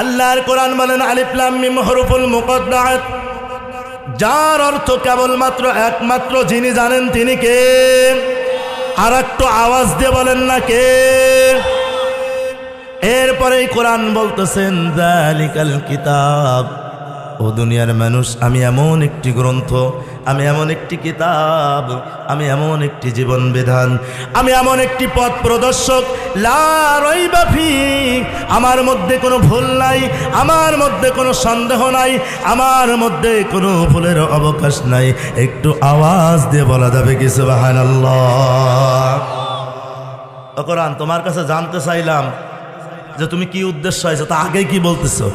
আল্লাহর কোরআন বলেন আলিফ লাম মিম হুরুফুল মুকদ্দাআত, যার অর্থ কেবলমাত্র একমাত্র যিনি জানেন তিনি কে? আর একটু আওয়াজ দিয়ে বলেন না কে? এরপরেই কোরআন বলতেছেন যালিকাল কিতাব, ও দুনিয়ার মানুষ, আমি এমন একটি গ্রন্থ, আমি এমন একটি কিতাব, আমি এমন একটি জীবন বিধান, আমি এমন একটি পথ প্রদর্শক, লা রাইবা ফি, আমার মধ্যে কোনো ভুল নাই, আমার মধ্যে কোনো সন্দেহ নাই, আমার মধ্যে কোনো ভুলের অবকাশ নাই। একটু আওয়াজ দিয়ে বলা যাবে কি সুবহানাল্লাহ? ও কোরআন, তোমার কাছে জানতে চাইলাম যে তুমি কি উদ্দেশ্য আছে, তা আগে কি বলতেছো?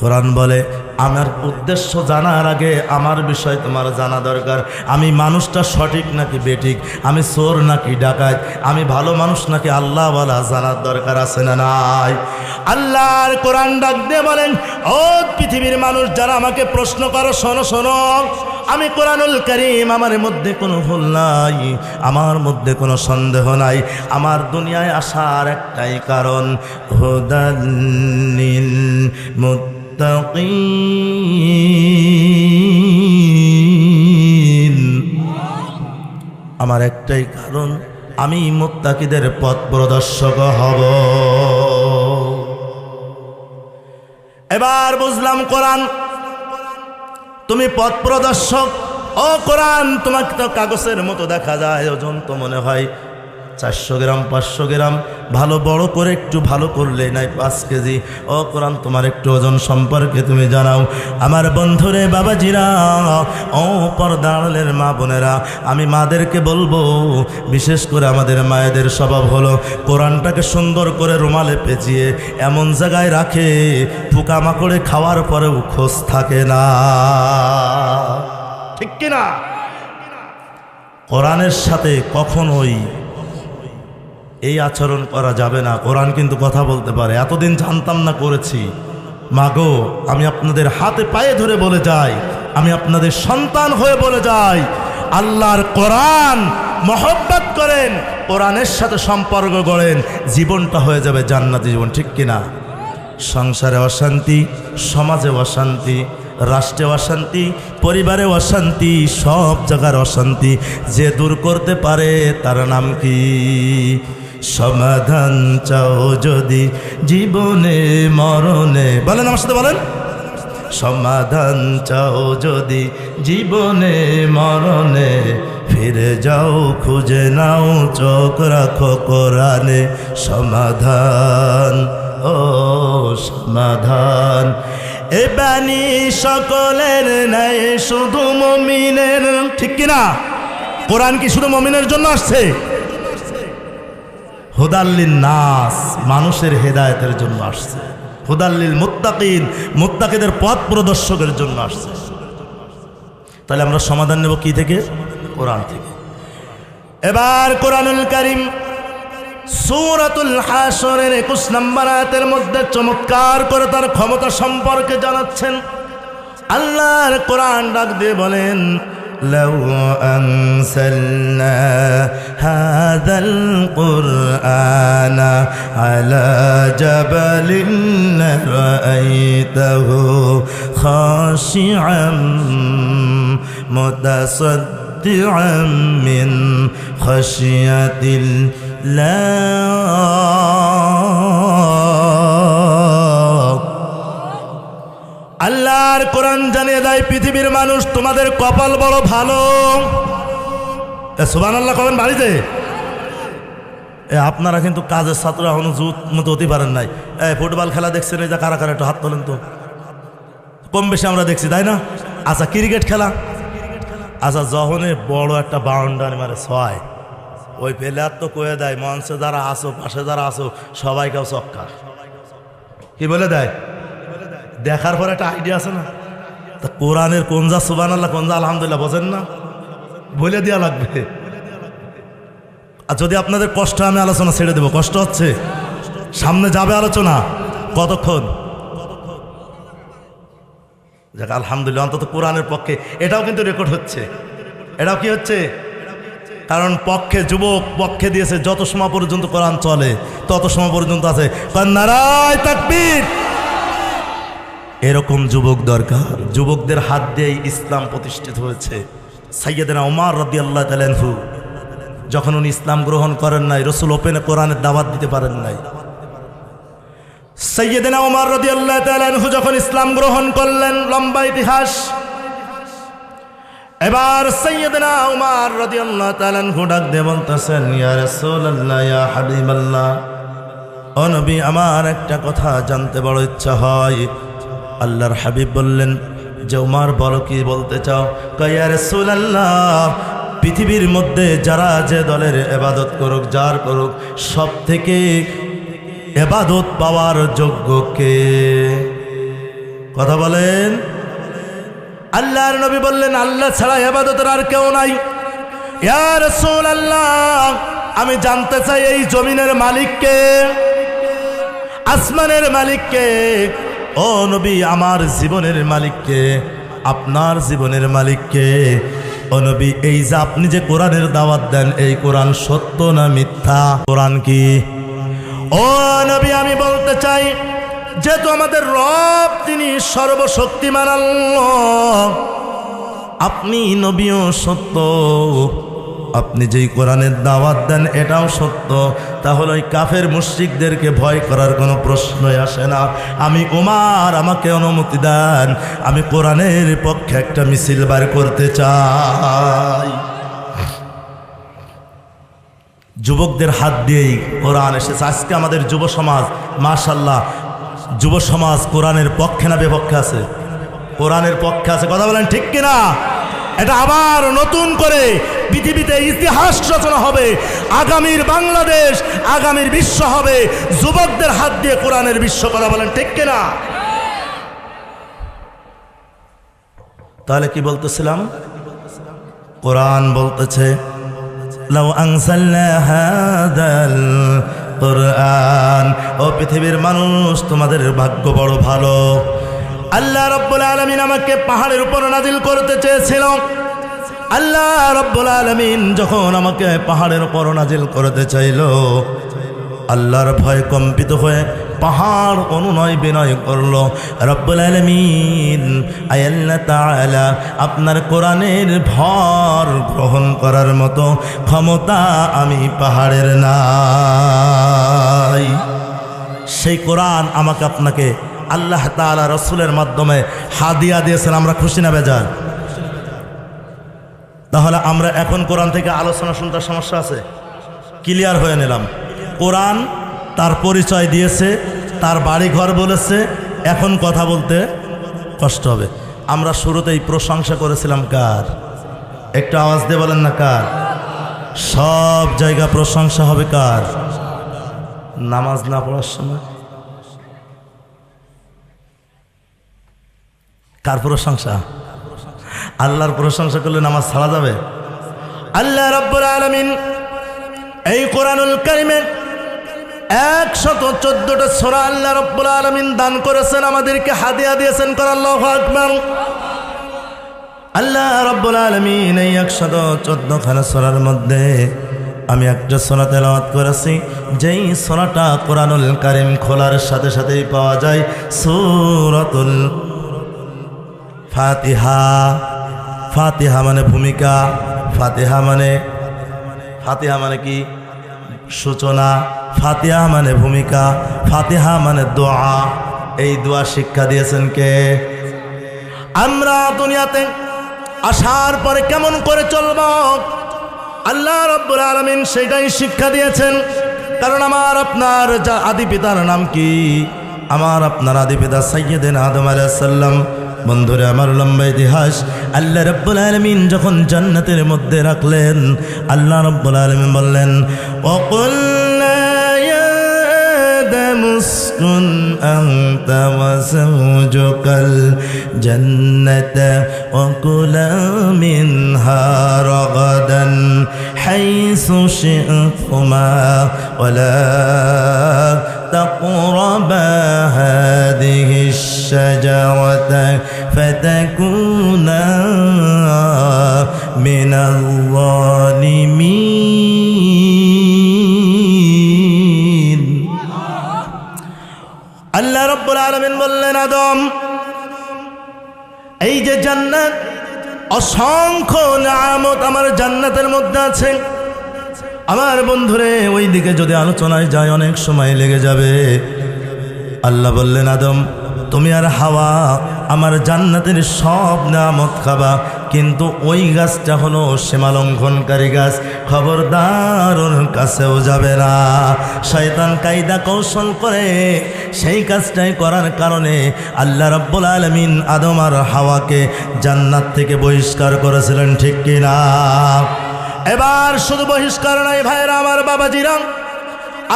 কোরআন বলে আমার উদ্দেশ্য জানার আগে আমার বিষয় তোমার জানা দরকার। আমি মানুষটা সঠিক নাকি বেঠিক, আমি চোর নাকি ডাকাত, আমি ভালো মানুষ নাকি আল্লাহওয়ালা জানার দরকার আছে না নাই? আল্লাহর কোরআন ডাক দিয়ে বলেন, ও পৃথিবীর মানুষ যারা আমাকে প্রশ্ন করো, শোনো শোনো, আমি কোরআনুল কারীম, আমার মধ্যে কোনো ভুল নাই, আমার মধ্যে কোনো সন্দেহ নাই। আমার দুনিয়ায় আসার একটাই কারণ, হুদাল্লিল মুত্তাকিন, আমার একটাই কারণ, আমি মুত্তাকিদের পথ প্রদর্শক হব। এবার বুঝলাম কোরআন তুমি পথ প্রদর্শক। ও কোরআন, তোমাকে তো কাগজের মতো দেখা যায়, ওজন তো মনে হয় 400 গ্রাম 500 গ্রাম, ভালো বড় করে একটু ভালো করলে নাই 5 কেজি। ও কোরআন, তোমার একটু ওজন সম্পর্কে তুমি জানাও। আমার বন্ধুরে, বাবাজিরা, ও পর্দার মা বোনেরা, আমি মাদেরকে বলবো, বিশেষ করে আমাদের মায়েদের স্বভাব হলো কোরআনটাকে সুন্দর করে রুমালে পেঁচিয়ে এমন জায়গায় রাখে পোকামাকড়ে খাওয়ার পরেও খোঁজ থাকে না, ঠিক কিনা? কোরআনের সাথে কখনোই এই আচরণ করা যাবে না। কোরআন কিন্তু কথা বলতে পারে। এতদিন জানতাম না, করেছি। মাগো, আমি আপনাদের হাতে পায়ে ধরে বলে যাই, আমি আপনাদের সন্তান হয়ে বলে যাই, আল্লাহর কোরআন মহব্বত করেন, কোরআনের সাথে সম্পর্ক গড়েন, জীবনটা হয়ে যাবে জান্নাতি জীবন, ঠিক কিনা? সংসারে অশান্তি, সমাজে অশান্তি, রাষ্ট্রে অশান্তি, পরিবারে অশান্তি, সব জায়গার অশান্তি যে দূর করতে পারে তার নাম কি? সমাধান চাও যদি জীবনে মরণে, বলেন আমার সাথে বলেন, সমাধান চাও যদি জীবনে মরণে, ফিরে যাও খুঁজে নাও, চোখ রাখো কোরআনে। সমাধান, ও সমাধান, এ বাণী সকলের নাই, শুধু মুমিনের, ঠিক কিনা? কোরআন কি শুধু মুমিনের জন্য আসছে? হুদাল্লিন নাস, মানুষের হেদায়েতের জন্য আসছে। হুদাল্লিল মুত্তাকিন, মুত্তাকিদের পথ প্রদর্শকের জন্য আসছে। তাহলে আমরা সমাধান নেব কি থেকে? কোরআন থেকে। এবার কোরআনুল কারীম সূরাতুল হাশরের 21 নম্বর আয়াতের মধ্যে চমৎকার করে তার ক্ষমতা সম্পর্কে জানাচ্ছেন। আল্লাহর কোরআন ডাক দিয়ে বলেন, লাউ আনসালনা হাযাল কুরআনা আলা জাবালিন লারাআইতাহু খাশিআম মুতাসাদ্দিআম মিন খাশিয়াতিল আল্লাহর কোরআন জানিয়ে দেয়, পৃথিবীর মানুষ তোমাদের কপাল বড় ভালো। সুবহানাল্লাহ কবেন বাড়িতে? আপনারা কিন্তু কাজের ছাত্র এখনো জুত মতো হতে পারেন নাই। ফুটবল খেলা দেখছেন, এই যে কারা কারা একটু হাত তোলেন তো। কম বেশি আমরা দেখছি, তাই না? আচ্ছা, ক্রিকেট খেলা, আচ্ছা, যখনই বড় একটা বাউন্ডারি মারে 6, ওই প্লেয়ার তো কয়ে দেয়, মঞ্চে যারা আসো, পাশে যারা আসো, সবাইকেও চক্কা, কি বলে দেয়? দেখার পর একটা আইডিয়া আছে না? তা কোরআনের কোনজা সুবহানাল্লাহ, কোনজা আলহামদুলিল্লাহ বোঝেন না, বলে দেওয়া লাগবে। আর যদি আপনাদের কষ্ট, আমি আলোচনা ছেড়ে দেবো। কষ্ট হচ্ছে, সামনে যাবে আলোচনা, কতক্ষণ? যাক আলহামদুলিল্লাহ, অন্তত কোরআনের পক্ষে এটাও কিন্তু রেকর্ড হচ্ছে। এটাও কি হচ্ছে? কারণ পক্ষে যুবক পক্ষে দিয়েছে, যত সময় পর্যন্ত কোরআন চলে তত সময় পর্যন্ত আছে নারায়ে তাকবীর, এরকম যুবক দরকার। যুবকদের হাত দিয়েই ইসলাম প্রতিষ্ঠিত হয়েছে। সাইয়েদনা ওমর রাদিয়াল্লাহু তাআলা আনহু যখন উনি ইসলাম গ্রহণ করেন নাই, রাসূল ওপেনে কোরআনের দাওয়াত দিতে পারেন নাই। সাইয়েদনা ওমর রাদিয়াল্লাহু তাআলা আনহু যখন ইসলাম গ্রহণ করলেন, লম্বা ইতিহাস। এবার সাইয়েদনা ওমর রাদিয়াল্লাহু তাআলা আনহু ডাক দিয়ে বলতেছেন, ইয়া রাসূলুল্লাহ, ইয়া হাবিবাল্লাহ, ও নবী, আমার একটা কথা জানতে বড় ইচ্ছা হয়। আল্লাহর হাবিব বললেন যে, ওমর বলো, কি বলতে চাও? কয়, ইয়া রাসূলুল্লাহ, পৃথিবীর মধ্যে যারা যে দলের ইবাদত করুক, যার করুক, সব থেকে ইবাদত পাওয়ার যোগ্য কে? কথা বলেন। আল্লাহর নবী বললেন, আল্লাহ ছাড়া ইবাদতের আর কেউ নাই। ইয়া রাসূলুল্লাহ, আমি জানতে চাই এই জমিনের মালিক কে, আসমানের মালিক কে? ও নবী, আমার জীবনের মালিক কে, আপনার জীবনের মালিক কে? ও নবী, এই যে আপনি যে কোরআনের দাওয়াত দেন, এই কোরআন সত্য না মিথ্যা? কোরআন কি? ও নবী, আমি বলতে চাই, যেহেতু আমাদের রব তিনি সর্বশক্তিমান আল্লাহ, আপনি নবীও সত্য, আপনি যেই কোরআনের দাওয়াত দেন এটাও সত্য, তাহলে ওই কাফের মুশরিকদেরকে ভয় করার কোনো প্রশ্নই আসে না। আমি ওমর, আমাকে অনুমতি দেন, আমি কোরআনের পক্ষে একটা মিছিল বার করতে চাই। যুবকদের হাত দিয়েই কোরআন এসেছে। আজকে আমাদের যুব সমাজ, মাশাআল্লাহ, যুব সমাজ কোরআনের পক্ষে না বিপক্ষে আছে? কোরআনের পক্ষে আছে। কথা বলেন ঠিক কিনা? এটা আবার নতুন করে পৃথিবীতে ইতিহাস রচনা হবে। আগামীর বাংলাদেশ, আগামীর বিশ্ব হবে যুবকদের হাত দিয়ে কোরআনের বিশ্ব। কথা বলেন ঠিক কিনা? তাহলে কি বলতেছিলাম? কোরআন বলতেছে, লাউ আনজালনা হাযাল কোরআন, ও পৃথিবীর মানুষ, তোমাদের ভাগ্য বড় ভালো। আল্লাহ রাব্বুল আলামিন আমাকে পাহাড়ের উপর নাজিল করতে চেয়েছিল। আল্লাহ রাব্বুল আলামিন যখন আমাকে পাহাড়ের উপর নাজিল করতে চাইল, আল্লাহর ভয় কম্পিত হয়ে পাহাড় অনুনয় বিনয় করলো। রব্বুল আলামিন, আয় আল্লাহ তাআলা, আপনার কোরআনের ভর গ্রহণ করার মতো ক্ষমতা আমি পাহাড়ের নাই। সেই কোরআন আমাকে আপনাকে আল্লাহ তাআলা রাসূলের মাধ্যমে হাদিয়া দিয়েছেন। আমরা খুশি না বেজার? তাহলে আমরা এখন কোরআন থেকে আলোচনা শুনতে সমস্যা আছে? ক্লিয়ার হয়ে নিলাম। কোরআন তার পরিচয় দিয়েছে, তার বাড়ি ঘর বলেছে, এখন কথা বলতে কষ্ট হবে। আমরা শুরুতেই প্রশংসা করেছিলাম কার? একটু আওয়াজ দিয়ে বলেন না কার? সব জায়গা প্রশংসা হবে কার? নামাজ না পড়ার সময় কার প্রশংসা? আল্লাহর প্রশংসা করলে নামাজ ছাড়া যাবে? আল্লাহ রাব্বুল আলামিন এই কোরআনুল কারীমে 114টা সূরা আল্লাহ রাব্বুল আলামিন দান করেছেন, আমাদেরকে হাদিয়া দিয়েছেন। কর আল্লাহু আকবার। আল্লাহ রাব্বুল আলামিন এই 114 খানা সূরার মধ্যে আমি একটা সূরা তেলাওয়াত করেছি, যেই সূরাটা কোরআনুল কারীম খোলার সাথে সাথেই পাওয়া যায়, সূরাতুল ফাতিহা। ফাতিহা মানে ভূমিকা, ফাতিহা মানে কি? সূচনা। ফাতিহা মানে ভূমিকা, ফাতিহা মানে দোয়া। এই দোয়া শিক্ষা দিয়েছেন কে? আমরা দুনিয়াতে আসার পরে কেমন করে চলব, আল্লাহ রাব্বুল আলামিন সেটাই শিক্ষা দিয়েছেন। কারণ আমার আপনার যা আদি পিতার নাম কি? আমার আপনার আদি পিতা সাইয়্যিদনা আদম আলাইহিস সালাম। বন্ধুরা আমার, লম্বা ইতিহাস। আল্লাহ রাব্বুল আলামিন যখন জান্নাতের মধ্যে রাখলেন, আল্লাহ রাব্বুল আলামিন বললেন, ওয়াকুল্না ইয়া আদম উসকুন আনতা ওয়া যাওজুকাল জান্নাতা ওয়া কুলা মিনহা রাগাদান হাইসু শি'তুমা ওয়া লা تقربا هذه الشجرة فتكونا من الظالمين। আল্লাহ রাব্বুল আলামিন বললেন, আদম এই যে জান্নাত, অসংখ্য নিয়ামত আমার জান্নাতের মধ্যে আছে। আমার বন্ধুরে, ওই দিকে যদি আলোচনায় যায় অনেক সময় লেগে যাবে। আল্লাহ বললেন, আদম তুমি আর হাওয়া আমার জান্নাতের সব নিয়ামত খাবা, কিন্তু ওই গাছটা হলো সীমালঙ্ঘনকারী গাছ, খবরদার ওর কাছেও যাবে না। শয়তান কায়দা কৌশল করে সেই কাজটাই করার কারণে আল্লাহ রাব্বুল আলামিন আদম আর হাওয়াকে জান্নাত থেকে বহিষ্কার করেছিলেন, ঠিক কিনা? এবার শুধু বহিষ্কার নাই ভাইরা আমার, বাবাজিরা,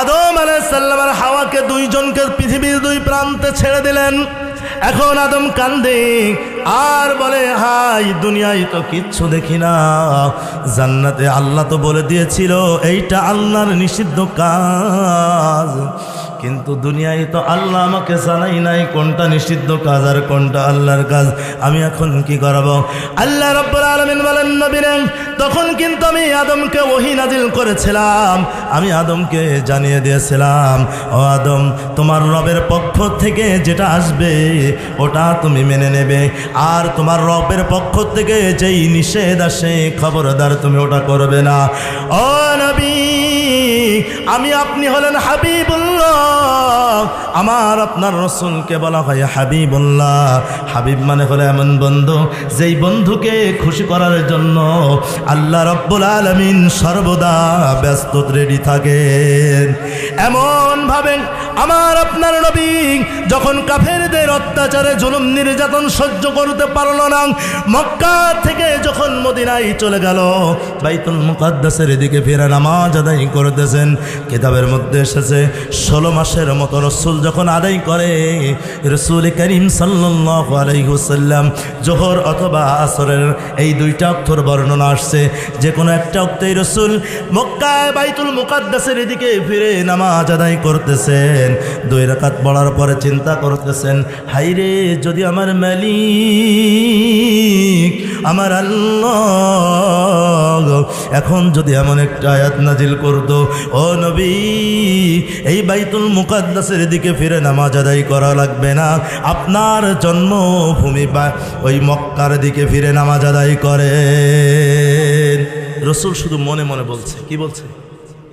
আদম আলাইহিস সালাম আর হাওয়াকে দুইজনকে পৃথিবীর দুই প্রান্তে ছেড়ে দিলেন। এখন আদম কান্দে আর বলে, হাই দুনিয়ায় তো কিচ্ছু দেখি না, জান্নাতে আল্লাহ তো বলে দিয়েছিল এইটা আল্লাহর নিষিদ্ধ কাজ, কিন্তু দুনিয়ায় তো আল্লাহ আমাকে জানাই নাই কোনটা নিষিদ্ধ কাজ আর কোনটা আল্লাহর কাজ, আমি এখন কি করব? আল্লাহ রাব্বুল আলামিন বলেন, নবীরে তখন কিন্তু আমি আদমকে ওহী নাজিল করেছিলাম, আমি আদমকে জানিয়ে দিয়েছিলাম, ও আদম তোমার রবের পক্ষ থেকে যেটা আসবে ওটা তুমি মেনে নেবে, আর তোমার রবের পক্ষ থেকে যেই নিষেধ আসে খবরদার তুমি ওটা করবে না। ও নবী, আমি আপনি হলেন হাবিবুল্লাহ, আমার আপনার রসুলকে বলা হয় হাবিবুল্লাহ। হাবিব মানে হলো এমন বন্ধু যেই বন্ধুকে খুশি করার জন্য আল্লাহ রাব্বুল আলামিন সর্বদা ব্যস্ত রেডি থাকেন। এমন ভাবে আমার আপনার নবী যখন কাফেরদের অত্যাচারে জুলুম নির্যাতন সহ্য করতে পারল না, মক্কা থেকে যখন মদিনায় চলে গেল, বাইতুল মুকাদ্দাসের দিকে ফিরে নামাজ আদায় করতেছেন। কিতাবের মধ্যে এসেছে 16 মাসের মতো রসুল যখন আদায় করে, রসুল করিম সাল্লাল্লাহু আলাইহি ওয়াসাল্লাম জোহর অথবা আসরের এই দুইটা অক্ষর বর্ণনা আসছে, যে কোনো একটা অক্তেই রসুল মক্কায় বাইতুল মুকাদ্দাসের দিকে ফিরে নামাজ আদায় করতেছেন। 2 রাকাত পড়ার পরে চিন্তা করতেছেন, হাইরে যদি আমার মালিক আমার আল্লাহ এখন যদি এমন একটা আয়াত নাজিল করতো, ও নবী এই বাইতুল মুকাদ্দাসের দিকে ফিরে নামাজ আদায় করা লাগবে না, আপনার জন্মভূমি বা ওই মক্কার দিকে ফিরে নামাজ আদায় করেন। রসুল শুধু মনে মনে বলছে, কি বলছে?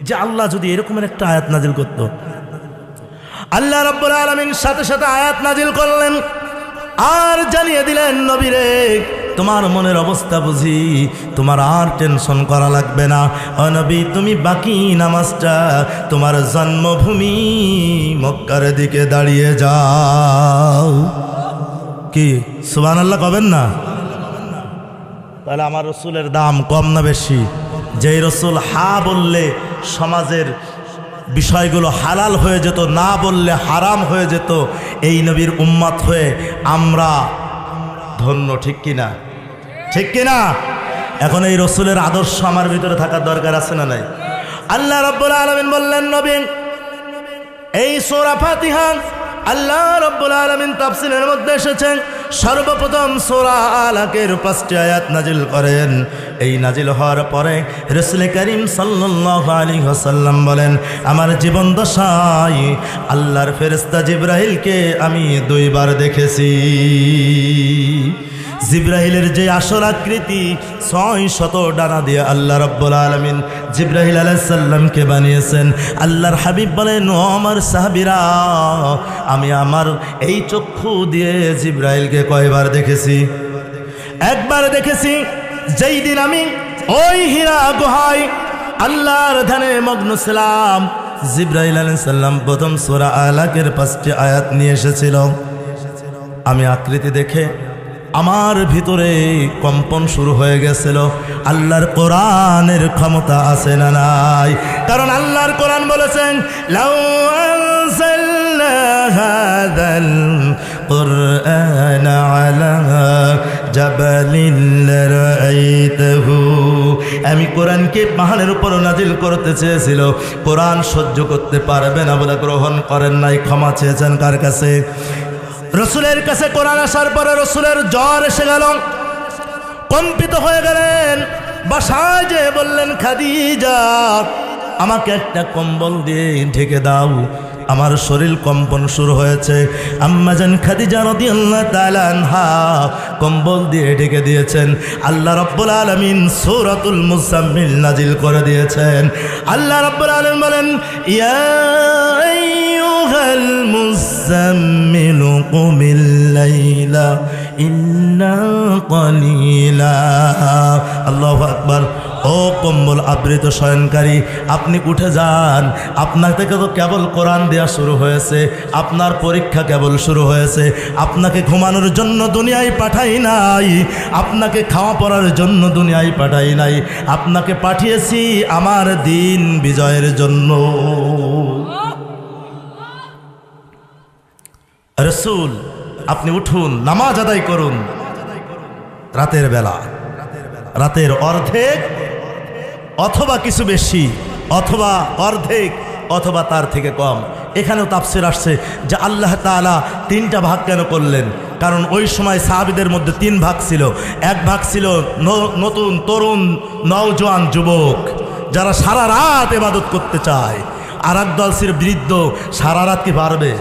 যে আল্লাহ যদি এরকমের একটা আয়াত নাজিল করতো। আল্লাহ রাব্বুল আলামিন সাথে সাথে আয়াত নাজিল করলেন আর জানিয়ে দিলেন, নবীরে তোমার মনের অবস্থা বুঝি, তোমার আর টেনশন করা লাগবে না। ও নবী তুমি বাকি নামাজটা তোমার জন্মভূমি মক্কার দিকে দাঁড়িয়ে যাও। কি সুবহানাল্লাহ কবেন না? তাহলে আমার রসুলের দাম কম না বেশি? যেই রসুল হা বললে সমাজের বিষয়গুলো হালাল হয়ে যেত, না বললে হারাম হয়ে যেত, এই নবীর উম্মত হয়ে আমরা ধন্য, ঠিক কিনা? ঠিক কিনা? এখন এই রসুলের আদর্শ আমার ভিতরে থাকার দরকার আছে না নাই? আল্লাহ রাব্বুল আলামিন বললেন, নবী এই সূরা ফাতিহা আল্লাহ রাব্বুল আলামিন তাফসীরের মধ্যে এসেছেন সর্বপ্রথম সূরা আলাকের 5টি আয়াত নাজিল করেন। এই নাজিল হওয়ার পরে রাসূল করিম সাল্লাল্লাহু আলাইহি ওয়াসাল্লাম বলেন, আমার জীবন দশায় আল্লাহর ফেরেশতা জিবরাইলকে আমি 2 বার দেখেছি। জিব্রাহিলের যে আসল আকৃতি 600 ডানা দিয়ে আল্লাহ রাব্বুল আলামিন জিব্রাহিল আলাইহিস সালামকে বানিয়েছেন। আল্লাহর হাবিব বলেন, ও আমার সাহাবীরা, আমি আমার এই চক্ষু দিয়ে জিব্রাহিলকে কয়বার দেখেছি? 1 বার দেখেছি, যেই দিন আমি ওই হীরা গুহায় আল্লাহর ধ্যানে মগ্ন ছিলাম। জিব্রাহিল আলাইহিস সালাম প্রথম সূরা আলাকের 5টি আয়াত নিয়ে এসেছিল। আমি আকৃতি দেখে আমার ভিতরে কম্পন শুরু হয়ে গেছিল। আল্লাহর কোরআনের ক্ষমতা আছে না নাই? কারণ আল্লাহর কোরআন বলেছেন, লাউ আনজালনা হাযাল কুরআনা আলা জাবালিন লারাআইতাহু, আমি কোরআনকে পাহাড়ের উপর নাজিল করতে চেয়েছিল, কোরআন সহ্য করতে পারবে না বলে গ্রহণ করেন নাই। ক্ষমা চেয়েছেন কার কাছে? রসুলের কাছে কোরআন আসার পরে রসুলের জ্বর এসে গেল, কম্পিত হয়ে গেলেন। বাসায় যে বললেন, খাদিজা আমাকে একটা কম্বল দিয়ে ঢেকে দাও। আমার শরীর কম্পন শুরু হয়েছে। আম্মা জান খাদিজা রাদিয়াল্লাহু তাআলা আনহা কম্বল দিয়ে ঢেকে দিয়েছেন। আল্লাহ রাব্বুল আলামিন সূরাতুল মুজাম্মিল নাজিল করে দিয়েছেন। আল্লাহ রাব্বুল আলামিন বলেন, ইয়া আইয়ুহাল মুজাম্মিল কুমিল লাইলা ইন্না কালিলা। আল্লাহু আকবার। ও কম্বল আবৃত শয়নকারী, আপনি উঠে যান। আপনার থেকে তো কেবল কোরআন দেওয়া শুরু হয়েছে, আপনার পরীক্ষা কেবল শুরু হয়েছে। আপনাকে ঘুমানোর জন্য দুনিয়ায় পাঠাই নাই, আপনাকে খাওয়া পড়ার জন্য দুনিয়ায় পাঠাই নাই, আপনাকে পাঠিয়েছি আমার দিন বিজয়ের জন্য। রাসূল, আপনি উঠুন, নামাজ আদায় করুন। রাতের বেলা, রাতের অর্ধেক অথবা কিছু বেশি, অথবা অর্ধেক, অথবা তার থেকে কম। এখানেও তাফসীর আসছে যে আল্লাহ তাআলা তিনটা ভাগ কেন করলেন, কারণ ওই সময় সাহাবীদের মধ্যে তিন ভাগ ছিল। এক ভাগ ছিল নতুন তরুণ নওজোয়ান যুবক, যারা সারা রাত ইবাদত করতে চায়। আর এক দল ছিল বৃদ্ধ, সারা রাত কি পারবে?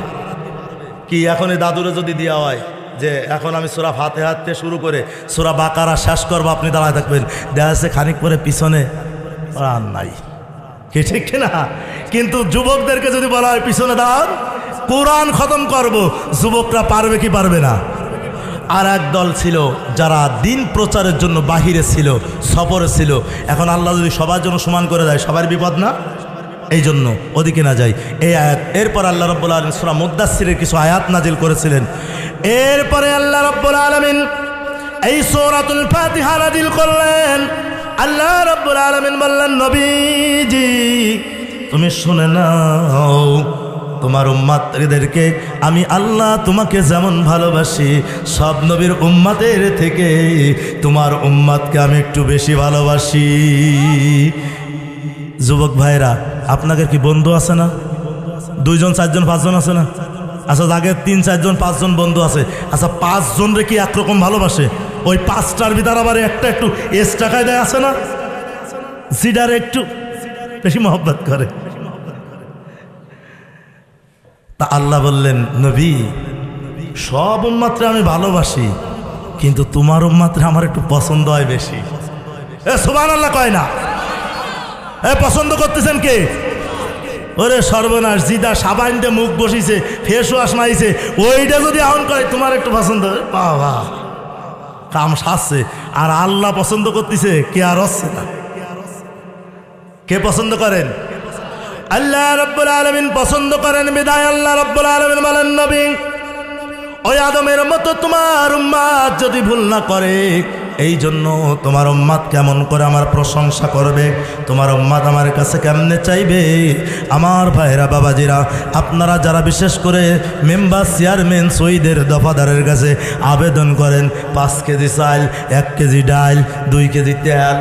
কি এখন এই দাদুরে যদি দেওয়া হয় যে এখন আমি সূরা ফাতিহা থেকে শুরু করে সূরা বাকারা শেষ করবো, আপনি দাঁড়ায় থাকবেন, দেখা যাচ্ছে খানিক পরে পিছনে আর নাই, কি ঠিক কিনা? কিন্তু যুবকদেরকে যদি বলা হয় পিছনে দাঁড়ান, কোরআন খতম করব, যুবকরা পারবে কি পারবে না? আর এক দল ছিল যারা দিন প্রচারের জন্য বাহিরে ছিল, সফরে ছিল। এখন আল্লাহ যদি সবার জন্য সমান করে দেয়, সবার বিপদ না? এই জন্য ওদিকে না যাই। এই আয়াত, এরপর আল্লাহ রাব্বুল আলামিন সূরা মুদ্দাসসিরের কিছু আয়াত নাজিল করেছিলেন। এরপরে আল্লাহ রাব্বুল আলামিন এই সূরাতুল ফাতিহা নাজিল করলেন। আল্লাহ রাব্বুল আলামিন বললেন, নবীজি তুমি শুনে নাও, তোমার উম্মতদেরকে আমি আল্লাহ তোমাকে যেমন ভালোবাসি, সব নবীর উম্মতের থেকে তোমার উম্মতকে আমি একটু বেশি ভালোবাসি। যুবক ভাইরা, আপনাদের কি বন্ধু আছে না? 2 জন 4 জন 5 জন আছে না? আচ্ছা, আগে 3 4 জন 5 জন বন্ধু আছে। আচ্ছা, 5 জনরে কি একরকম ভালোবাসে? ওই 5টার ভিতরে আবার একটা একটু এক্সট্রা কায়দায় আছে না, জিডারে একটু বেশি মহব্বত করে। তা আল্লাহ বললেন, নবী সব উম্মতরে আমি ভালোবাসি, কিন্তু তোমার উম্মতরে আমার একটু পছন্দ হয় বেশি। সুবহানাল্লাহ কয় না? পছন্দ করতেছেন কে? ওরে সর্বনাশ, জিদা সাবান দিয়ে মুখ বসিছে, ফেস ওয়াশ মাইছে, ওইটা যদি আহ্বান করে তোমার একটু পছন্দ, বাবা কাম সাজছে। আর আল্লাহ পছন্দ করতেছে, কে আর হচ্ছে না? কে পছন্দ করেন? আল্লাহ রাব্বুল আলামিন পছন্দ করেন। বিদায় আল্লাহ রাব্বুল আলামিন বলেন, নবী ওই আদমের মতো তোমার উম্মত যদি ভুল না করে, এই জন্য তোমার উম্মত কেমন করে আমার প্রশংসা করবে, তোমার উম্মত আমার কাছে কেমনে চাইবে? আমার ভাইরা, বাবাজিরা, আপনারা যারা বিশেষ করে মেম্বার, চেয়ারম্যান, শহীদের দফাদারের কাছে আবেদন করেন 5 কেজি চাল, 1 কেজি ডাল, 2 কেজি তেল,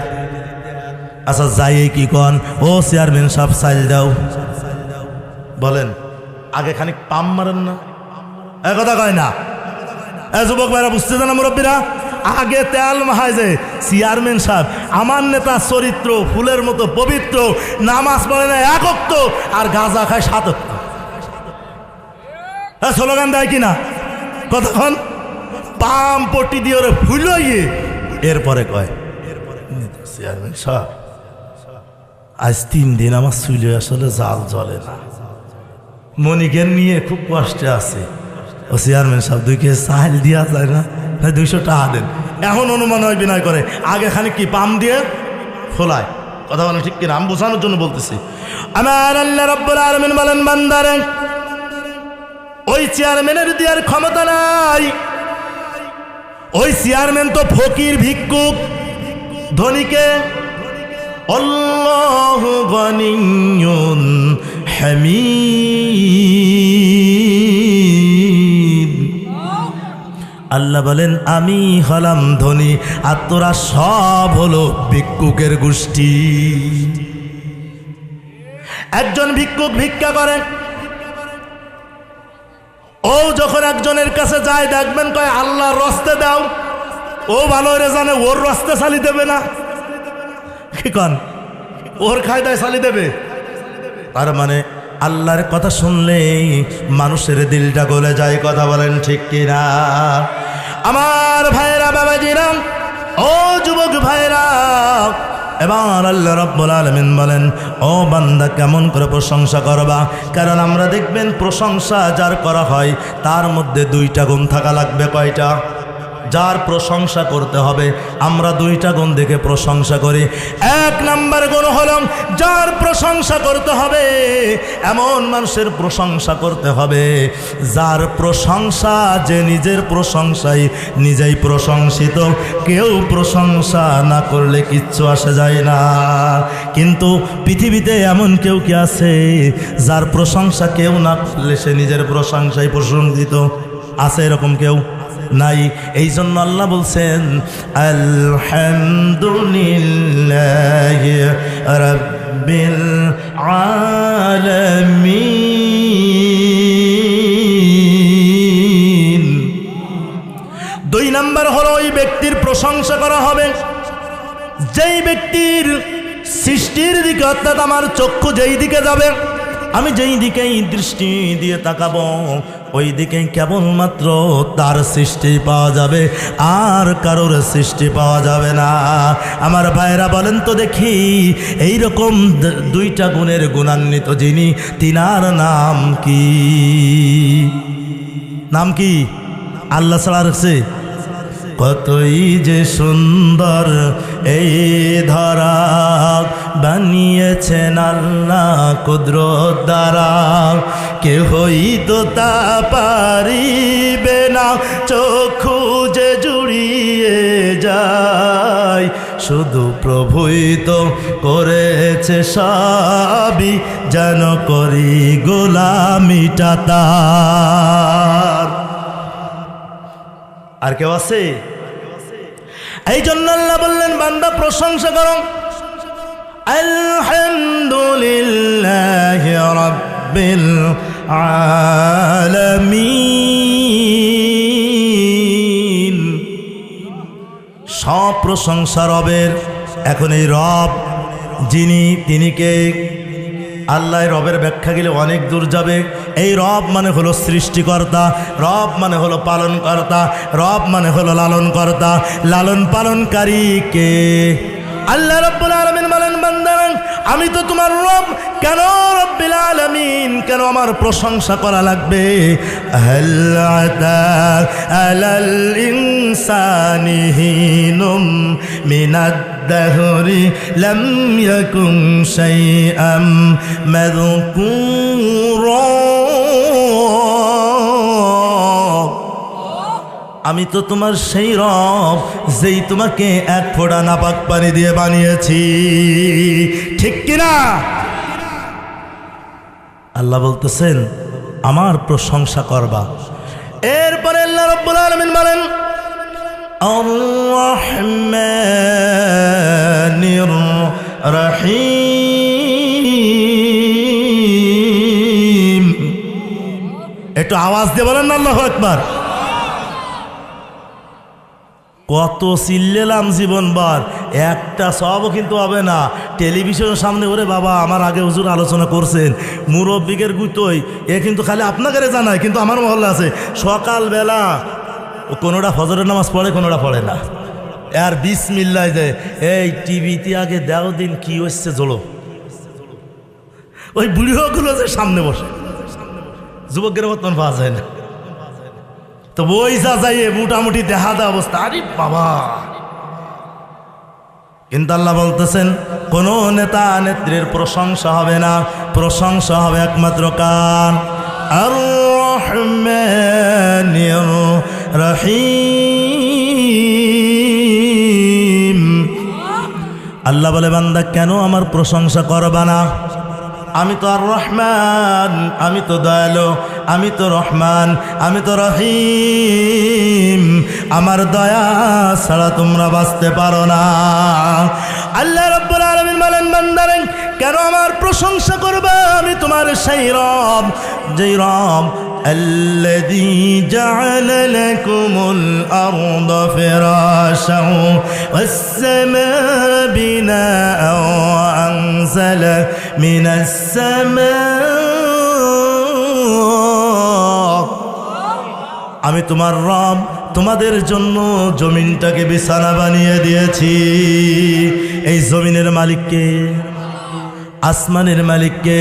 আচ্ছা যাই কি কন, ও চেয়ারম্যান সাহেব চাল দাও, বলেন আগে খানিক পাম মারেন না? কথা কয় না? যুবক ভাইরা বুঝতে জানা, মুরব্বীরা, আগে তেল মাহায় যে চেয়ারম্যান সাহেব আমার নেতা, চরিত্র ফুলের মতো পবিত্র, নামাজ পড়ে না 1 ওয়াক্ত, আর গাঁজা খায় 7 ওয়াক্ত। স্লোগান দেয় কিনা? কতক্ষণ পাম পট্টি দিয়ে ওরে ফুলইয়ে এরপরে কয়, চেয়ারম্যান সাহেব আজ 3 দিন আমার চুলে আসলে জাল জ্বলে না, মনিকের নিয়ে খুব কষ্টে আছে। ও চেয়ারম্যান সাহেব 2 কেজি চাল দিয়া যায় না, 200 টাকা দেন। এখন অনুমান হয় বিনয় করে, আগে খানিক কি পাম দিয়ে ফোলায়। কথা বলেন ঠিক কিনা? আমি বোঝানোর জন্য বলতেছি। আমার আল্লাহ রাব্বুল আলামিন বলেন, বান্দারে ওই চেয়ারম্যানের দেওয়ার ক্ষমতা নাই। ওই চেয়ারম্যান তো ফকির, ভিক্ষুক, ধনীকে আল্লাহু গনিয়্যুন হামিদ। আল্লাহ বলেন, আমি হলাম ধনী, আর তোরা সব হলো ভিক্ষুকের গোষ্ঠী। একজন ভিক্ষুক ভিক্ষা করে, ও যখন একজনের কাছে যায় দেখবেন কয় আল্লাহর রাস্তে দাও, ও ভালো রে জানে ওর রাস্তে চালি দেবে না, কি কন? ওর খায়দায় চালি দেবে। তার মানে আল্লাহর কথা শুনলেই মানুষের দিলটা গলে যায়। কথা বলেন ঠিক কিনা? আমার ভাইরা, বাবাজিরা, ও যুবক ভাইরা, এবার আল্লাহ রাব্বুল আলামিন বলেন, ও বান্দা কেমন করে প্রশংসা করবা? কারণ আমরা দেখবেন প্রশংসা যার করা হয় তার মধ্যে দুইটা গুণ থাকা লাগবে। কয়টা? যার প্রশংসা করতে হবে আমরা দুইটা গুণ দেখে প্রশংসা করি। এক নাম্বার গুণ হল যার প্রশংসা করতে হবে এমন মানুষের প্রশংসা করতে হবে যার প্রশংসা, যে নিজের প্রশংসায় নিজেই প্রশংসিত। কেউ প্রশংসা না করলে কিচ্ছু আসে যায় না। কিন্তু পৃথিবীতে এমন কেউ কি আছে যার প্রশংসা কেউ না করলে সে নিজের প্রশংসায় প্রশংসিত? আছে এরকম কেউ? নাই। এই জন্য আল্লাহ বলছেন, আলহামদুলিল্লাহি রাব্বিল আলামিন। দুই নাম্বার হলো ওই ব্যক্তির প্রশংসা করা হবে যেই ব্যক্তির সৃষ্টির দিকে, অর্থাৎ আমার চক্ষু যেই দিকে যাবে, আমি যেই দিকেই দৃষ্টি দিয়ে তাকাবো ওই দিকে কেবলমাত্র তার সৃষ্টি পাওয়া যাবে, আর কারোর সৃষ্টি পাওয়া যাবে না। আমার ভাইরা বলেন তো দেখি, এইরকম দুইটা গুণের গুণান্বিত যিনি, তিনার নাম কি? নাম কি? আল্লাহ ছাড়া রাখছে? কতই যে সুন্দর এই ধরা বানিয়েছেন আল্লাহ কুদরত দ্বারা, কেহই তো তা পারিবে না, চক্ষু যে জুড়িয়ে যায়, শুধু প্রভুই তো করেছে সবই, যেন করি গোলামিটা তার। আর কেউ আছে? এই জন্য আল্লাহ বললেন, বান্দা প্রশংসা করো। আলহামদুলিল্লাহি রাব্বিল আলামিন। সব প্রশংসা রবের। এখন এই রব যিনি, তিনি কে? আল্লাহ রবের ব্যাখ্যা গেলে অনেক দূর যাবে। এই রব মানে হলো সৃষ্টিকর্তা, রব মানে হলো পালনকর্তা, রব মানে হলো লালনকর্তা। লালন পালনকারী কে? আল্লাহ রাব্বুল আলামিন বলেন, বান্দা আমি তো তোমার রব। কেন রব্বিল আলামিন? কেন আমার প্রশংসা করা লাগবে? হাল আতা আলাল ইনসানি হিনুম মিনাদ দাহরি লাম ইয়াকুন শাইআম মাযকুরা। আমি তো তোমার সেই রব যেই তোমাকে এক ফোঁটা নাপাক পানি দিয়ে বানিয়েছি। ঠিক কিনা? আল্লাহ বলতেছেন আমার প্রশংসা করবা। এরপরে আল্লাহ রাব্বুল আলামিন বলেন, আর-রাহমানির রাহিম। একটু আওয়াজ দিয়ে বলেন না আল্লাহু আকবার। কত চিল্লেলাম জীবনবার, একটা সবও কিন্তু হবে না। টেলিভিশনের সামনে ওরে বাবা, আমার আগে হুজুর আলোচনা করছেন, মুরব্বিকের গুতোই এ কিন্তু খালি আপনাকে জানায়, কিন্তু আমার মহল্লা আছে সকালবেলা ও কোনোটা ফজরের নামাজ পড়ে, কোনোটা পড়ে না। আর বিসমিল্লাহ দেয়। এই টিভিতে আগে দেও দিন কি হচ্ছে জলো, ওই বুড়িগুলো যে সামনে বসে, যুবকের বর্তমান পাওয়া যায় না। তো বইসা যাইয়ে মোটামুটি দেখা দেওয়া অবস্থা। আরে বাবা! কিন্তু আল্লাহ বলতেছেন কোন নেতা নেত্রীর প্রশংসা হবে না, প্রশংসা হবে একমাত্র কার? আর-রাহমানির রাহিম। আল্লাহ বলে, বান্দা কেন আমার প্রশংসা করবা না? আমি তো আর রহমান, আমি তো দয়ালু, আমি তো রহমান, আমি তো রহিম। আমার দয়া ছাড়া তোমরা বাঁচতে পারো না। আল্লাহ রাব্বুল আলামিন বলেন, বান্দারে কেন আমার প্রশংসা করবা? আমি তোমার সেই রব, যেই রব الذي جعل لكم الأرض فراشا والسماء بناء وأنزل من السماء আমি তোমার রব তোমাদের জন্য জমিনটাকে বিছানা বানিয়ে দিয়েছি। এই জমিনের মালিককে, আসমানের মালিককে।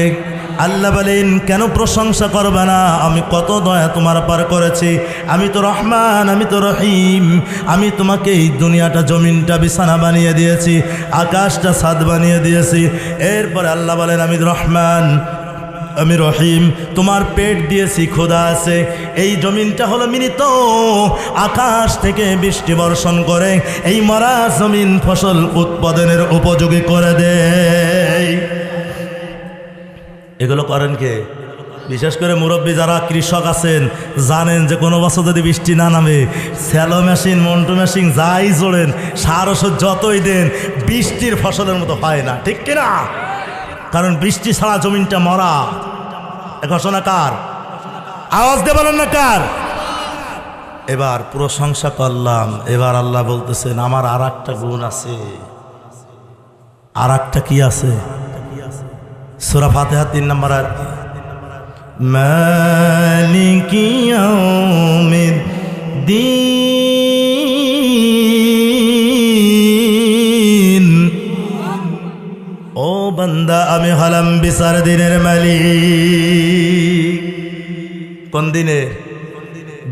আল্লাহ বলেন, কেন প্রশংসা করবে না? আমি কত দয়া তোমার পার করেছি। আমি তো রহমান, আমি তো রহিম। আমি তোমাকে এই দুনিয়াটা, জমিনটা বিছানা বানিয়ে দিয়েছি, আকাশটা ছাদ বানিয়ে দিয়েছি। এরপরে আল্লাহ বলেন, আমি রহমান, আমি রহিম। তোমার পেট দিয়েছি, ক্ষুধা আছে। এই জমিনটা হলো মিনিত, আকাশ থেকে বৃষ্টি বর্ষণ করে এই মরা জমিন ফসল উৎপাদনের উপযোগী করে দেয়। এগুলো করেন কে? বিশেষ করে মুরব্বী যারা কৃষক আছেন জানেন যে কোনো বছর যদি বৃষ্টি না নামে, স্যালো মেশিন, মন্টু মেশিন যাই জোড়েন, সার ওষুধ যতই দেন, বৃষ্টির ফসলের মতো হয় না, ঠিক কিনা? কারণ বৃষ্টি ছাড়া জমিনটা মরা। ঘোষণা কার? আওয়াজ দিয়ে বলেন না কার? এবার প্রশংসা করলাম। এবার আল্লাহ বলতেছেন, আমার আর একটা গুণ আছে। আর একটা কি আছে? সূরা ফাতিহা 3 নম্বর আয়াত, মালিকি ইয়াউমিদ্দিন। ও বান্দা, আমি হলাম বিচার দিনের মালিক। কোন দিনের?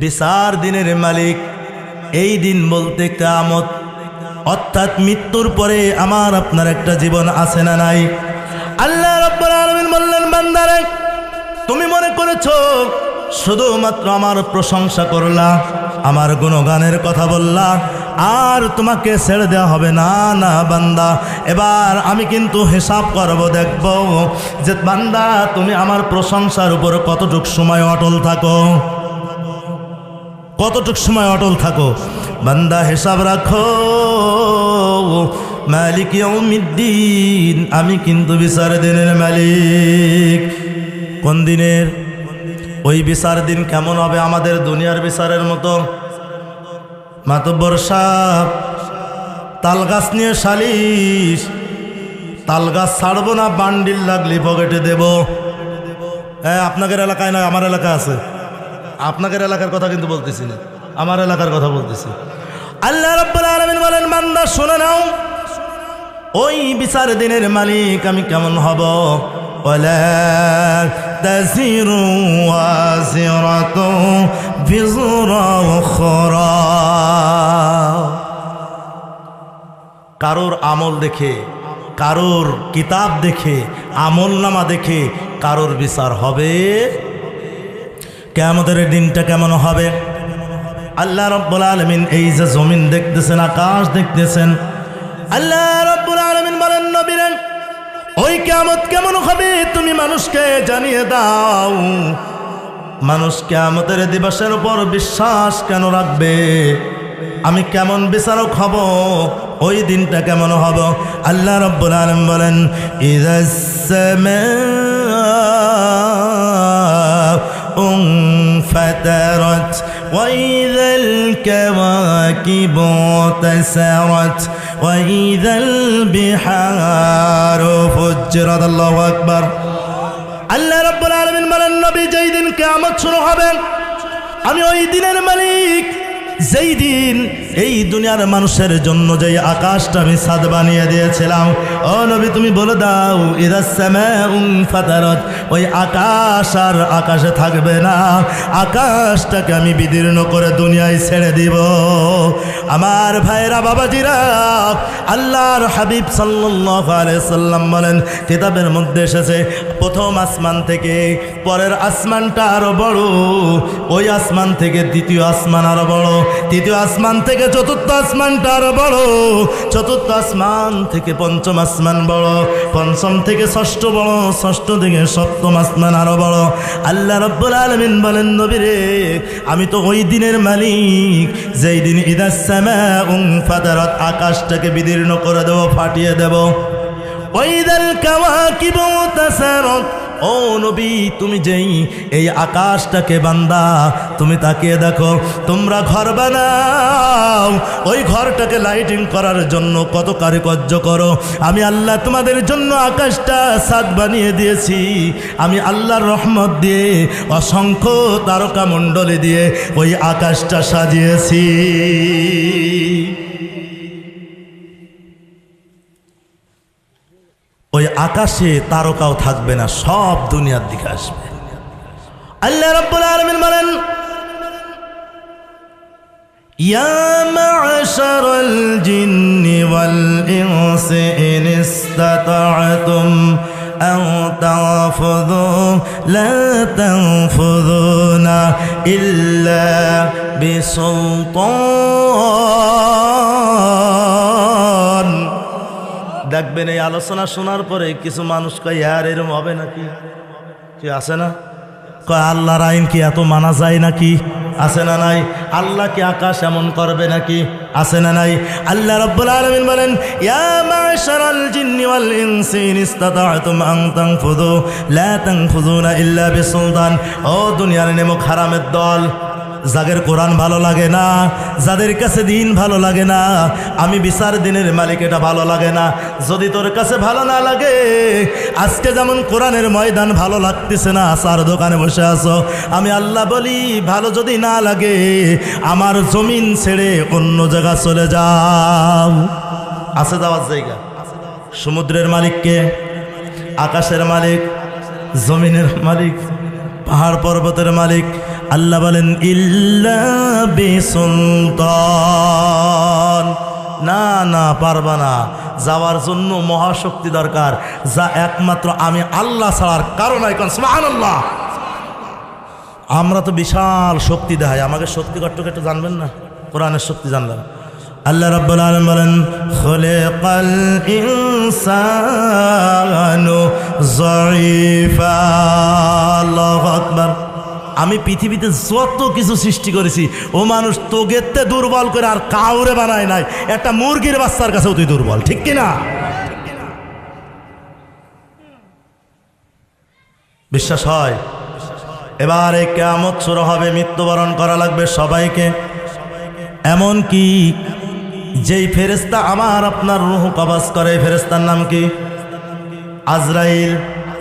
বিচার দিনের মালিক। এই দিন বলতে কিয়ামত, অর্থাৎ মৃত্যুর পরে আমার আপনার একটা জীবন আছে না নাই? আল্লাহ রাব্বুল আলামিন বললেন, বান্দারে তুমি মনে করেছো শুধুমাত্র আমার প্রশংসা করলা, আমার গুণগানের কথা বললা, আর তোমাকে ছেড়ে দেওয়া হবে না। না বান্দা, এবার আমি কিন্তু হিসাব করব, দেখব যে বান্দা তুমি আমার প্রশংসার উপর কতটুক সময় অটল থাকো, কতটুক সময় অটল থাকো। বান্দা হিসাব রাখো। মালিক ইয়াউমিদ্দিন, আমি কিন্তু বিচার দিনের মালিক। কোন দিনের? ওই বিচার দিন কেমন হবে? আমাদের দুনিয়ার বিচারের মতো? মাতব্বর সাহেব, তাল গাছ নিয়ে সালিশ, তাল গাছ ছাড়বো না, বান্ডিল লাগলি পকেটে দেব। আপনাদের এলাকায় না, আমার এলাকা আছে। আপনাদের এলাকার কথা কিন্তু বলতেছি না, আমার এলাকার কথা বলতেছি। আল্লাহ রাব্বুল আলামিন বলেন, বান্দা শুনে নাও, ওই বিচার দিনের মালিক আমি কেমন হব। ওয়ালা তাসিরু ওয়াজিরাতু বিজরা উখরা। কারোর আমল দেখে, কারোর কিতাব দেখে, আমলনামা দেখে কারোর বিচার হবে। কিয়ামতের দিনটা কেমন হবে? আল্লাহ রাব্বুল আলামিন এই যে জমিন দেখতেছেন, আকাশ দেখতেছেন, আল্লাহ রাব্বুল আলামিন বলেন, নবীরে ওই কিয়ামত কেমন হবে তুমি মানুষকে জানিয়ে দাও। মানুষ কিয়ামতের দিবসের উপর বিশ্বাস কেন রাখবে? আমি কেমন বিচারক হব, ওই দিনটা কেমন হব? আল্লাহ রাব্বুল আলামিন বলেন, ইযাস সামাউ ফাতারাত وإذا الكواكب انتثرت وإذا البحار فجرت الله أكبر। আল্লাহ রাব্বুল আলামিন বলেন, নবী যেই দিন কিয়ামত শুরু হবে, আমি ওই দিনের মালিক। যেই দিন এই দুনিয়ার মানুষের জন্য যেই আকাশটা আমি ছাদ বানিয়ে দিয়েছিলাম, ও নবী তুমি বলে দাও, ইযাস সামাউ ফাতারাত, ওই আকাশ আর আকাশে থাকবে না, আকাশটাকে আমি বিদীর্ণ করে দুনিয়ায় ছেড়ে দিব। আমার ভাইরা, বাবাজিরা, আল্লাহর হাবিব সাল্লাল্লাহু আলাইহি সাল্লাম বলেন, কিতাবের মধ্যে এসেছে, প্রথম আসমান থেকে পরের আসমানটা আরো বড়, ওই আসমান থেকে দ্বিতীয় আসমান আরো বড়, তৃতীয় আসমান থেকে চতুর্থ আসমানটা আরো বড়, চতুর্থ আসমান থেকে পঞ্চম আসমান বড়, পঞ্চম থেকে ষষ্ঠ বড়, ষষ্ঠ থেকে সপ্তম আসমান আরো বড়। আল্লাহ রাব্বুল আলামিন বলেন, নবী রে আমি তো ওই দিনের মালিক যেই দিন ইযাস সামাউ ফাতারাত, আকাশটাকে বিদীর্ণ করে দেব, ফাটিয়ে দেব। ওয়াইদাল কাওয়াকিবু তাসারাত, ও নবী, তুমি যেই এই আকাশটাকে বান্দা, তুমি তাকিয়ে দেখো, তোমরা ঘর বানাও, ওই ঘরটাকে লাইটিং করার জন্য কত কারুকার্য করো, আমি আল্লাহ তোমাদের জন্য আকাশটা ছাদ বানিয়ে দিয়েছি। আমি আল্লাহর রহমত দিয়ে, অসংখ্য তারকা মণ্ডলী দিয়ে ওই আকাশটা সাজিয়েছি। ওই আকাশে তারকাও থাকবে না, সব দুনিয়ার দিকে আসবে। আল্লাহ রাব্বুল আলামিন বলেন, ইয়া মা'শারাল জিন্নি ওয়াল ইনসি ইন ইসতাতা'তুম আন তানফুযু লা তানফুযুনা ইল্লা বিসুলতান। দেখবেন এই আলোচনা শোনার পরে কিছু মানুষ কয়, আর এরকম হবে নাকি? কি আছে না? কয় আল্লাহর আইন কি এত মানা যায় নাকি? আছে না নাই? আল্লাহ কি আকাশ এমন করবে নাকি? আছে না নাই? আল্লাহ রাব্বুল আলামিন বলেন, ইয়া মা'শারাল জিন্নি ওয়াল ইনসি ইন ইসতাতা'তুম আন তানফুযু লা তানফুযুনা ইল্লা বিসুলতান। ও দুনিয়ার নেমক হারামের দল, যাদের কোরআন ভালো লাগে না, যাদের কাছে দিন ভালো লাগে না, আমি বিচার দিনের মালিক এটা ভালো লাগে না। যদি তোর কাছে ভালো না লাগে, আজকে যেমন কোরআনের ময়দান ভালো লাগতেছে না, আচার দোকানে বসে আছো, আমি আল্লাহ বলি ভালো যদি না লাগে, আমার জমিন ছেড়ে অন্য জায়গা চলে যাও। আছে যাওয়ার জায়গা? সমুদ্রের মালিককে, আকাশের মালিক, জমিনের মালিক, পাহাড় পর্বতের মালিক। আল্লাহ বলেন, ইল্লা বিসুলতান, না না, পারবা না। যাওয়ার জন্য মহাশক্তি দরকার, যা একমাত্র আমি আল্লাহ ছাড়ার কারণ নাই। সুবহানাল্লাহ। আমরা তো বিশাল শক্তি দেখাই, আমাকে শক্তি কট্টকে একটু জানবেন না, কোরআনের শক্তি জানলেন। আল্লাহ রাব্বুল আলামিন বলেন, খুলিকাল ইনসানু যায়ীফা। আল্লাহু আকবার। আমি পৃথিবীতে যত কিছু সৃষ্টি করেছি, ও মানুষ তোগেতে দুর্বল করে আর কাউরে বানায় নাই। একটা মুরগির বাচ্চার কাছেও তুই দুর্বল, ঠিক কিনা? বিশ্বাস হয়? এবারে কিয়ামত শুরু হবে, মৃত্যুবরণ করা লাগবে সবাইকে। এমন কি যেই ফেরেশতা আমার আপনার রূহ কবজ করে, ফেরেশতার নাম কি? আজরাইল।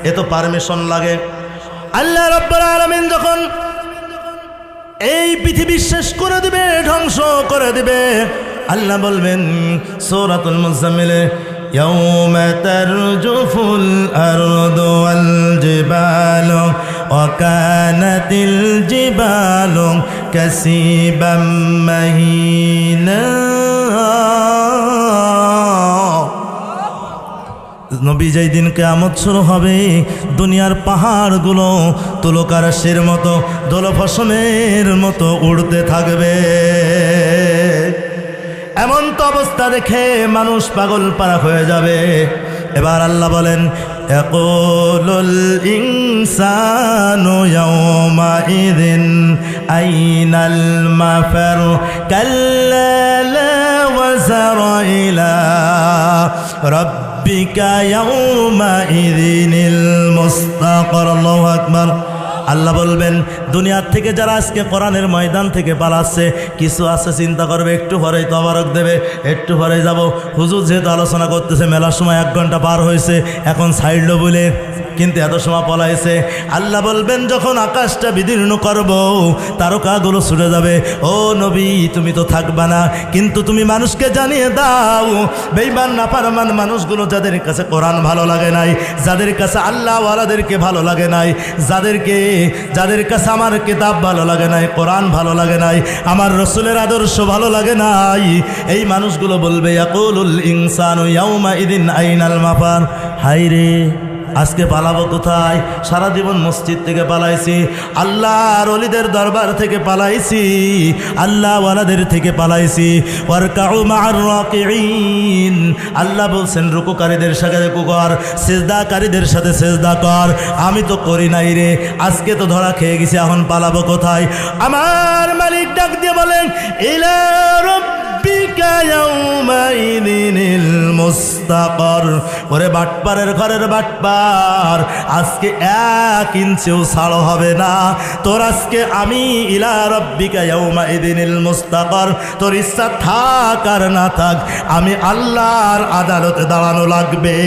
এ তো পারমিশন লাগে। আল্লাহ রাব্বুল আলামিন যখন এই পৃথিবী শেষ করে দিবে, ধ্বংস করে দিবে, আল্লাহ বলবেন সূরাতুল মুজাম্মিলে, ইয়াউমা তারজুফুল আরদু ওয়াল জিবালু ওয়া কানাতিল জিবালু কাসিবাম মাহিনা। নবী, যেই দিন কিয়ামত শুরু হবে, দুনিয়ার পাহাড়গুলো তুলকারাশের মতো, দোলফসমের মতো উড়তে থাকবে। এমন তো অবস্থা দেখে মানুষ পাগল পারা হয়ে যাবে। এবার আল্লাহ বলেন, ইয়াকুলুল ইনসানু ইয়াওমাইযিন আইনাল মাফার কাল্লা লা ওয়াজারা ইলা রাব্বিকা ইয়াওমাইযিনিল মুস্তাকার। আল্লাহু আকবার। আল্লাহ বলবেন, দুনিয়ার থেকে যারা আজকে কোরআনের ময়দান থেকে পালাচ্ছে, কিছু আছে চিন্তা করবে, একটু পরেই তবারক দেবে, একটু পরেই যাব। হুজুর যেহেতু আলোচনা করতেছে, মেলার সময় 1 ঘন্টা পার হয়েছে, এখন ছাইড়ল বলে, কিন্তু এত সময় পলাইছে। আল্লাহ বলবেন, যখন আকাশটা বিদীর্ণ করব, তারকাগুলো ছুটে যাবে। ও নবী, তুমি তো থাকবা না, কিন্তু তুমি মানুষকে জানিয়ে দাও, বেঈমান নাফরমান মানুষগুলো, যাদের কাছে কোরআন ভালো লাগে নাই, যাদের কাছে আল্লাহ ওয়ালাদেরকে ভালো লাগে নাই, যাদের কাছে আমার কিতাব ভালো লাগে নাই, কোরআন ভালো লাগে নাই, আমার রসুলের আদর্শ ভালো লাগে নাই, এই মানুষগুলো বলবে, ইয়াকুলুল ইনসানু ইয়াওমাইযিন আইনাল মাফার। হায়রে, আজকে পালাবো কোথায়? সারা জীবন মসজিদ থেকে পালাইছি, আল্লাহর ওলিদের দরবার থেকে পালাইছি, আল্লাহ ওয়ালাদের থেকে পালাইছি। ওয়ারকাউ মা'আর রাকিঈন। আল্লাহ বলছেন, রুকুকারীদের সাথে রুকু কর, সিজদাকারীদের সাথে সিজদা কর। আমি তো করি নাই রে, আজকে তো ধরা খেয়ে গেছি, এখন পালাবো কোথায়? আমার মালিক ডাক দিয়ে বলেন, ইলা রাব্বিকা ইয়াউমাইযিনিল মুস্তাকার। ওরে বাটপারের ঘরের বাটপার, আজকে 1 ইঞ্চিও ছাড় হবে না তোর। আজকে আমি ইলা রাব্বিকা ইয়াউমাইযিনিল মুস্তাকার, তোর ইচ্ছা থাক আর না থাক, আমি আল্লাহর আদালতে দাঁড়ানো লাগবে।